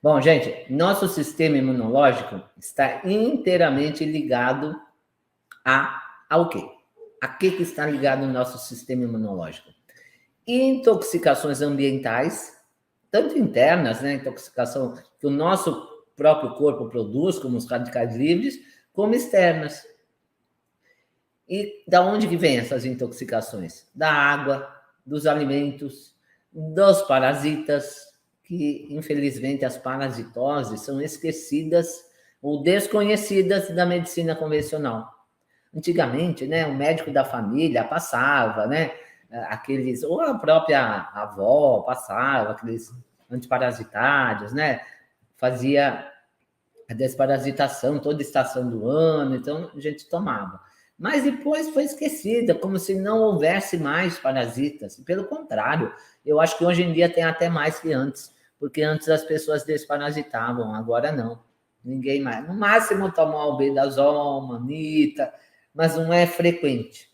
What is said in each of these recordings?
Bom, gente, nosso sistema imunológico está inteiramente ligado ao quê? A que está ligado o nosso sistema imunológico? Intoxicações ambientais, tanto internas, né, intoxicação que o nosso próprio corpo produz, como os radicais livres, como externas. E da onde que vem essas intoxicações? Da água, dos alimentos, dos parasitas, que infelizmente as parasitoses são esquecidas ou desconhecidas da medicina convencional. Antigamente, né, o médico da família passava, né, aqueles, ou a própria avó passava aqueles antiparasitários, né, fazia a desparasitação toda estação do ano, então a gente tomava. Mas depois foi esquecida, como se não houvesse mais parasitas. Pelo contrário, eu acho que hoje em dia tem até mais que antes, porque antes as pessoas desparasitavam, agora não. Ninguém mais. No máximo tomar albendazol, manita, mas não é frequente.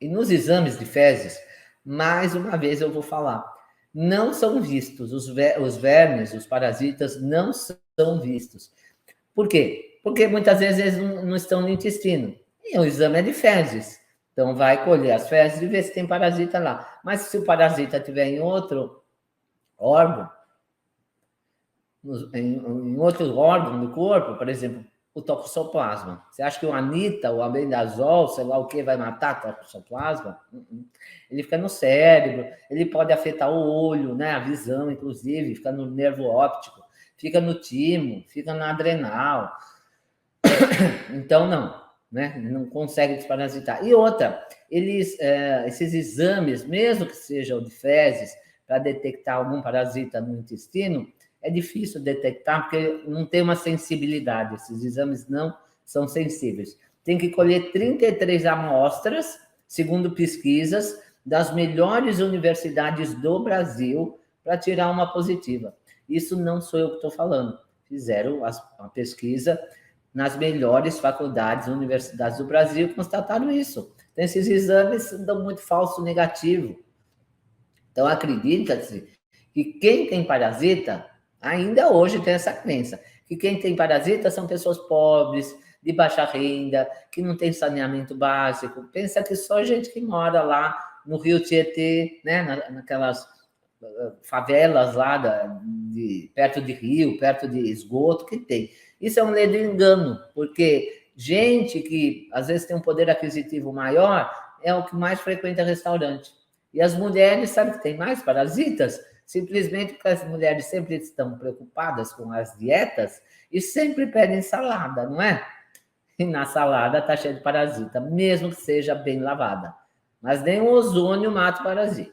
E nos exames de fezes, mais uma vez eu vou falar, não são vistos, os vermes, os parasitas não são vistos. Por quê? Porque muitas vezes eles não estão no intestino. E o exame é de fezes. Então, vai colher as fezes e ver se tem parasita lá. Mas se o parasita estiver em outro órgão, em outro órgão do corpo, por exemplo, o toxoplasma. Você acha que o anita, o albendazol, sei lá o que, vai matar o toxoplasma? Ele fica no cérebro, ele pode afetar o olho, né, a visão, inclusive, fica no nervo óptico, fica no timo, fica na adrenal. Então, não, né? Não consegue desparasitar. E outra, esses exames, mesmo que sejam de fezes, para detectar algum parasita no intestino, é difícil detectar, porque não tem uma sensibilidade. Esses exames não são sensíveis. Tem que colher 33 amostras, segundo pesquisas, das melhores universidades do Brasil, para tirar uma positiva. Isso não sou eu que estou falando. Fizeram a pesquisa nas melhores faculdades, universidades do Brasil, constataram isso. Então, esses exames dão muito falso negativo. Então, acredita-se que quem tem parasita, ainda hoje tem essa crença, que quem tem parasita são pessoas pobres, de baixa renda, que não tem saneamento básico. Pensa que só gente que mora lá no Rio Tietê, né, naquelas favelas lá perto de rio, perto de esgoto, que tem. Isso é um ledo engano, porque gente que às vezes tem um poder aquisitivo maior é o que mais frequenta restaurante. E as mulheres, sabe que tem mais parasitas? Simplesmente porque as mulheres sempre estão preocupadas com as dietas e sempre pedem salada, não é? E na salada está cheia de parasita, mesmo que seja bem lavada. Mas nem o ozônio mata o parasita.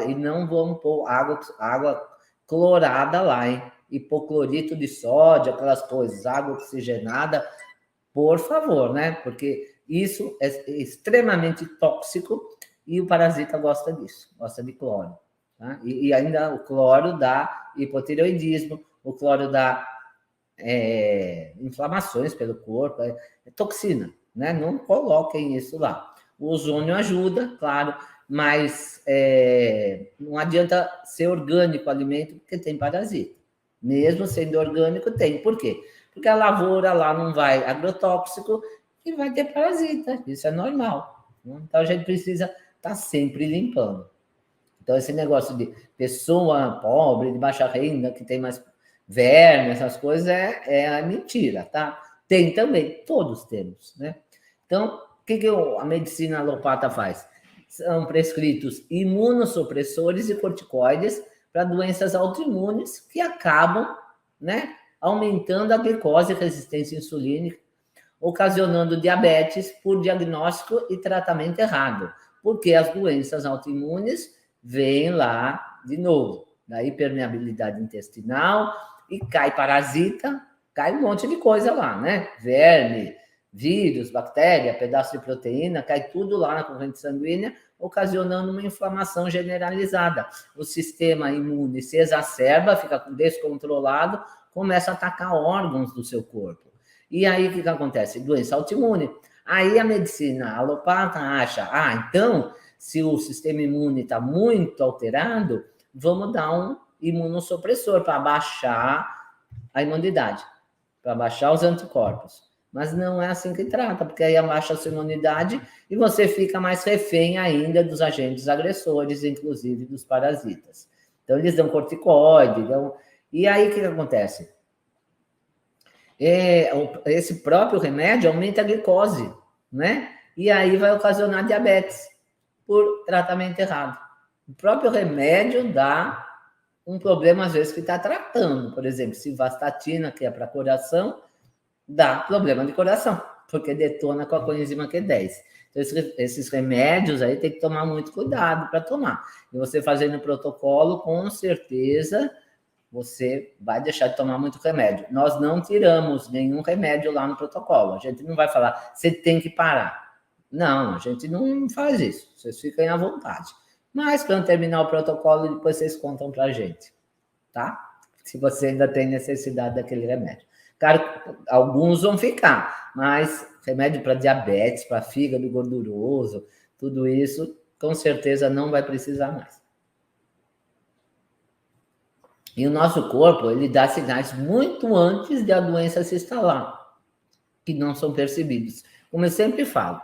E não vamos pôr água clorada lá, hein? Hipoclorito de sódio, aquelas coisas, água oxigenada, por favor, né? Porque isso é extremamente tóxico e o parasita gosta disso, gosta de cloro. Tá? E ainda o cloro dá hipotireoidismo, o cloro dá inflamações pelo corpo, é toxina, né? Não coloquem isso lá. O ozônio ajuda, claro, mas não adianta ser orgânico o alimento, porque tem parasita. Mesmo sendo orgânico, tem. Por quê? Porque a lavoura lá não vai agrotóxico e vai ter parasita. Isso é normal. Né? Então, a gente precisa estar sempre limpando. Então, esse negócio de pessoa pobre, de baixa renda, que tem mais verme, essas coisas, é mentira, tá? Tem também, todos temos, né? Então, o que a medicina alopata faz? São prescritos imunossupressores e corticoides para doenças autoimunes que acabam, né, aumentando a glicose e resistência insulínica, ocasionando diabetes por diagnóstico e tratamento errado, porque as doenças autoimunes vêm lá de novo, da hipermeabilidade intestinal, e cai parasita, cai um monte de coisa lá, né? Verme, vírus, bactéria, pedaço de proteína, cai tudo lá na corrente sanguínea, ocasionando uma inflamação generalizada. O sistema imune se exacerba, fica descontrolado, começa a atacar órgãos do seu corpo. E aí, o que acontece? Doença autoimune. Aí a medicina alopata acha, então, se o sistema imune está muito alterado, vamos dar imunossupressor para baixar a imunidade, para baixar os anticorpos. Mas não é assim que trata, porque aí abaixa a sua imunidade e você fica mais refém ainda dos agentes agressores, inclusive dos parasitas. Então, eles dão corticoide, e aí o que acontece? Esse próprio remédio aumenta a glicose, né? E aí vai ocasionar diabetes por tratamento errado. O próprio remédio dá um problema, às vezes, que está tratando. Por exemplo, simvastatina, que é para coração, dá problema de coração, porque detona com a coenzima Q10. Então, esses remédios aí tem que tomar muito cuidado para tomar. E você fazendo o protocolo, com certeza, você vai deixar de tomar muito remédio. Nós não tiramos nenhum remédio lá no protocolo. A gente não vai falar, você tem que parar. Não, a gente não faz isso. Vocês fiquem à vontade. Mas, quando terminar o protocolo, depois vocês contam para a gente, tá? Se você ainda tem necessidade daquele remédio. Claro, alguns vão ficar, mas remédio para diabetes, para fígado gorduroso, tudo isso, com certeza não vai precisar mais. E o nosso corpo, ele dá sinais muito antes de a doença se instalar, que não são percebidos. Como eu sempre falo,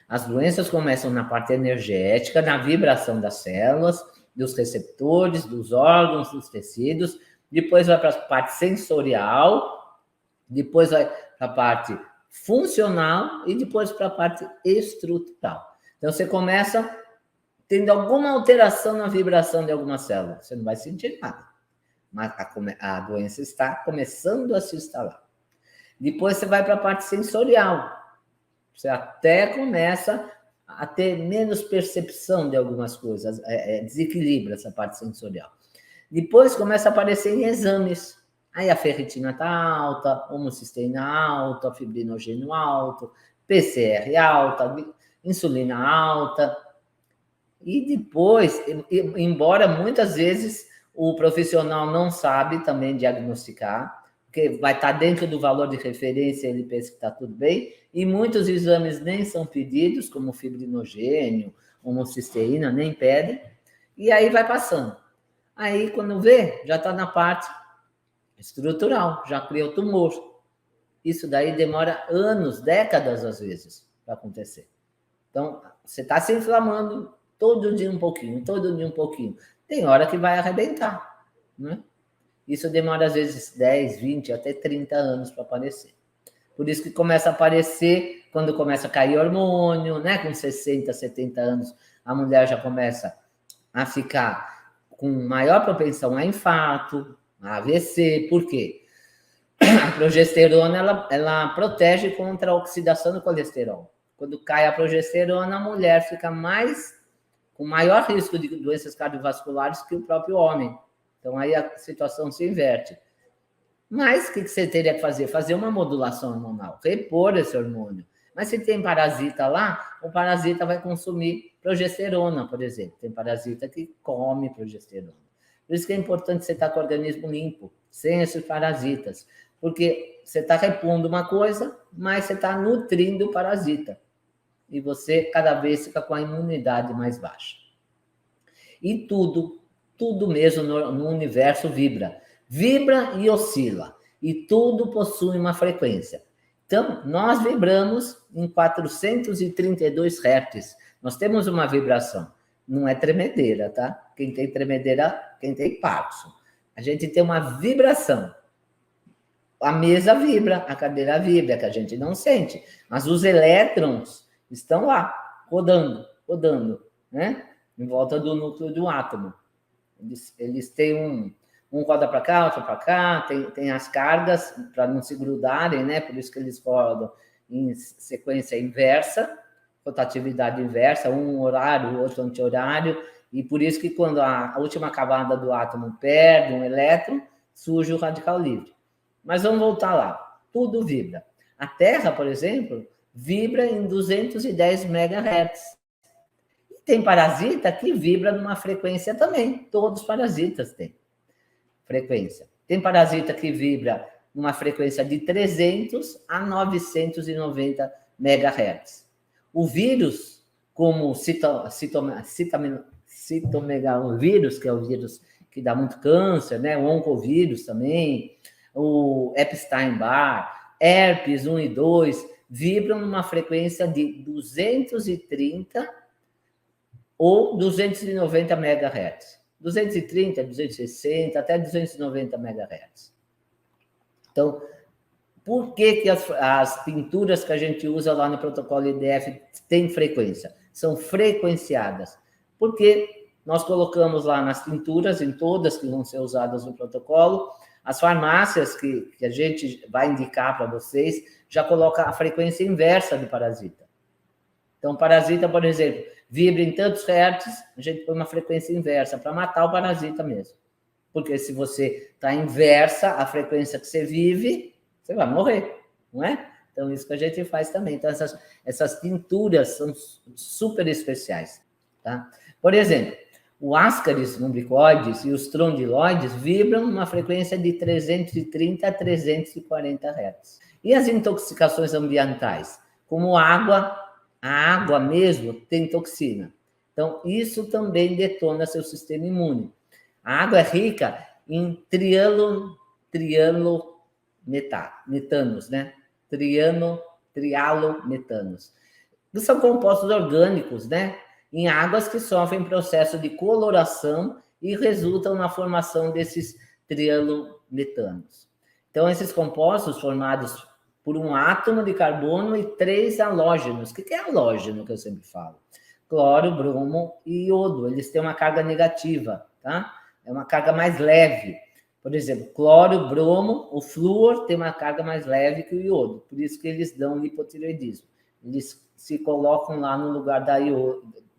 as doenças começam na parte energética, na vibração das células, dos receptores, dos órgãos, dos tecidos, depois vai para a parte sensorial, depois vai para a parte funcional e depois para a parte estrutural. Então, você começa tendo alguma alteração na vibração de alguma célula. Você não vai sentir nada, mas a doença está começando a se instalar. Depois você vai para a parte sensorial. Você até começa a ter menos percepção de algumas coisas, desequilibra essa parte sensorial. Depois começa a aparecer em exames. Aí a ferritina está alta, homocisteína alta, fibrinogênio alto, PCR alta, insulina alta. E depois, embora muitas vezes o profissional não sabe também diagnosticar, porque vai estar dentro do valor de referência, ele pensa que está tudo bem, e muitos exames nem são pedidos, como fibrinogênio, homocisteína, nem pedem, e aí vai passando. Aí, quando vê, já está na parte estrutural, já criou tumor. Isso daí demora anos, décadas às vezes, para acontecer. Então, você está se inflamando todo dia um pouquinho, todo dia um pouquinho. Tem hora que vai arrebentar, né? Isso demora, às vezes, 10, 20, até 30 anos para aparecer. Por isso que começa a aparecer quando começa a cair hormônio, né? Com 60, 70 anos, a mulher já começa a ficar com maior propensão a infarto, a AVC. Por quê? A progesterona, ela protege contra a oxidação do colesterol. Quando cai a progesterona, a mulher fica com maior risco de doenças cardiovasculares que o próprio homem. Então, aí a situação se inverte. Mas o que você teria que fazer? Fazer uma modulação hormonal, repor esse hormônio. Mas se tem parasita lá, o parasita vai consumir progesterona, por exemplo. Tem parasita que come progesterona. Por isso que é importante você estar com o organismo limpo, sem esses parasitas. Porque você está repondo uma coisa, mas você está nutrindo o parasita. E você cada vez fica com a imunidade mais baixa. E tudo mesmo no universo vibra. Vibra e oscila. E tudo possui uma frequência. Então, nós vibramos em 432 Hz. Nós temos uma vibração. Não é tremedeira, tá? Quem tem tremedeira, quem tem Parkinson. A gente tem uma vibração. A mesa vibra, a cadeira vibra, que a gente não sente. Mas os elétrons estão lá, rodando, né? Em volta do núcleo do átomo. Eles têm um roda para cá, outro para cá, tem as cargas para não se grudarem, né? Por isso que eles rodam em sequência inversa, rotatividade inversa, um horário, outro anti-horário, e por isso que quando a última camada do átomo perde um elétron, surge o radical livre. Mas vamos voltar lá. Tudo vibra. A Terra, por exemplo, vibra em 210 MHz. E tem parasita que vibra numa frequência também. Todos os parasitas têm frequência. Tem parasita que vibra numa frequência de 300 a 990 MHz. O vírus, como o citomegalovírus, que é o vírus que dá muito câncer, né? O oncovírus também, o Epstein-Barr, herpes 1 e 2, vibram numa frequência de 230 ou 290 MHz. 230, 260, até 290 MHz. Então, por que as pinturas que a gente usa lá no protocolo IDF têm frequência? São frequenciadas. Porque nós colocamos lá nas pinturas, em todas que vão ser usadas no protocolo, as farmácias que a gente vai indicar para vocês, já coloca a frequência inversa do parasita. Então, o parasita, por exemplo, vibra em tantos hertz, a gente põe uma frequência inversa para matar o parasita mesmo. Porque se você está inversa a frequência que você vive, você vai morrer, não é? Então, isso que a gente faz também. Então, essas tinturas são super especiais, tá? Por exemplo, o Ascaris lumbricoides e os trondiloides vibram numa frequência de 330 a 340 Hz. E as intoxicações ambientais? Como a água mesmo tem toxina. Então, isso também detona seu sistema imune. A água é rica em trialometanos, né? Trialometanos. São compostos orgânicos, né? Em águas que sofrem processo de coloração e resultam na formação desses trialometanos. Então, esses compostos formados por um átomo de carbono e 3 halógenos. O que é halógeno, que eu sempre falo? Cloro, bromo e iodo. Eles têm uma carga negativa, tá? É uma carga mais leve. Por exemplo, cloro, bromo, o flúor tem uma carga mais leve que o iodo. Por isso que eles dão hipotireoidismo. Eles se colocam lá no lugar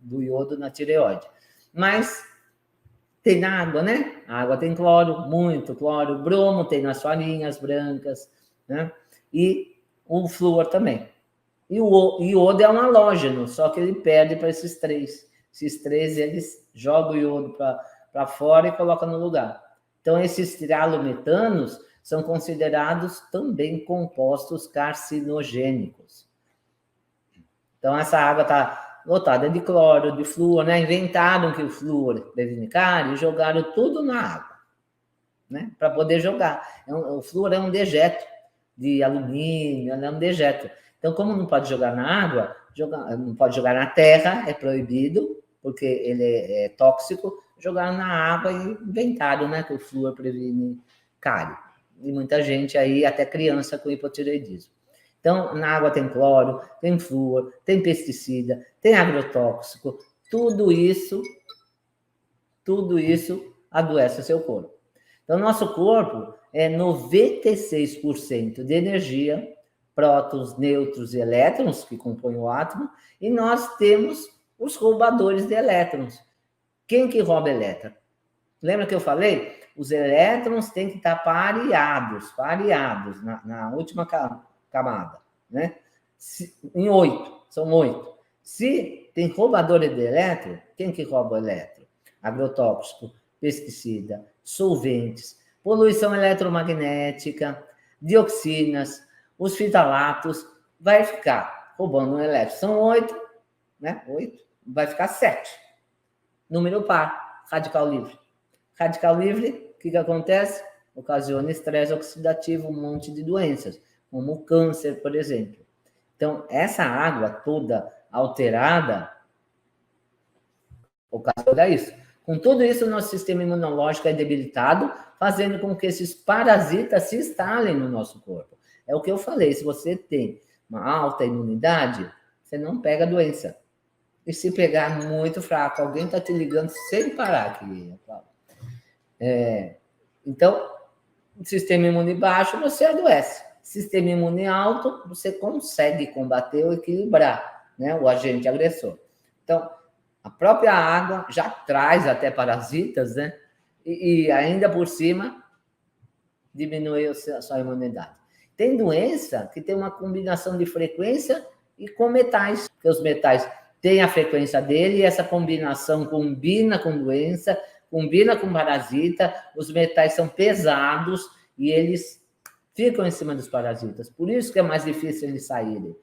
do iodo na tireoide. Mas tem na água, né? A água tem cloro, muito cloro. Bromo tem nas farinhas brancas, né? E o flúor também. E o iodo é um halógeno, só que ele perde para esses três. Esses três, eles jogam o iodo para fora e colocam no lugar. Então, esses trialometanos são considerados também compostos carcinogênicos. Então, essa água está lotada de cloro, de flúor, né? Inventaram que o flúor previne cárie e jogaram tudo na água, né? Para poder jogar. O flúor é um dejeto de alumínio, é um dejeto. Então, como não pode jogar na água, não pode jogar na terra, é proibido, porque ele é tóxico. Jogaram na água e inventaram, né, que o flúor previne cárie. E muita gente aí, até criança com hipotireoidismo. Então, na água tem cloro, tem flúor, tem pesticida, tem agrotóxico, tudo isso adoece o seu corpo. Então, nosso corpo é 96% de energia, prótons, nêutrons e elétrons, que compõem o átomo, e nós temos os roubadores de elétrons. Quem que rouba elétron? Lembra que eu falei? Os elétrons têm que estar pareados na última camada, né? Em 8, são 8. Se tem roubadores de elétron, quem que rouba o elétron? Agrotóxico, pesticida, solventes, poluição eletromagnética, dioxinas, os fitalatos, vai ficar roubando um elétron. São 8, né? 8, vai ficar 7. Número par, radical livre. Radical livre, o que acontece? Ocasiona estresse oxidativo, um monte de doenças, como o câncer, por exemplo. Então, essa água toda alterada ocasiona isso. Com tudo isso, nosso sistema imunológico é debilitado, fazendo com que esses parasitas se instalem no nosso corpo. É o que eu falei, se você tem uma alta imunidade, você não pega a doença. E se pegar muito fraco, alguém está te ligando sem parar aqui. Então, sistema imune baixo, você adoece. Sistema imune alto, você consegue combater ou equilibrar, né, o agente agressor. Então, a própria água já traz até parasitas, né? E ainda por cima, diminui a sua imunidade. Tem doença que tem uma combinação de frequência e com metais, porque os metais têm a frequência dele e essa combinação combina com doença, combina com parasita, os metais são pesados e eles ficam em cima dos parasitas. Por isso que é mais difícil eles saírem.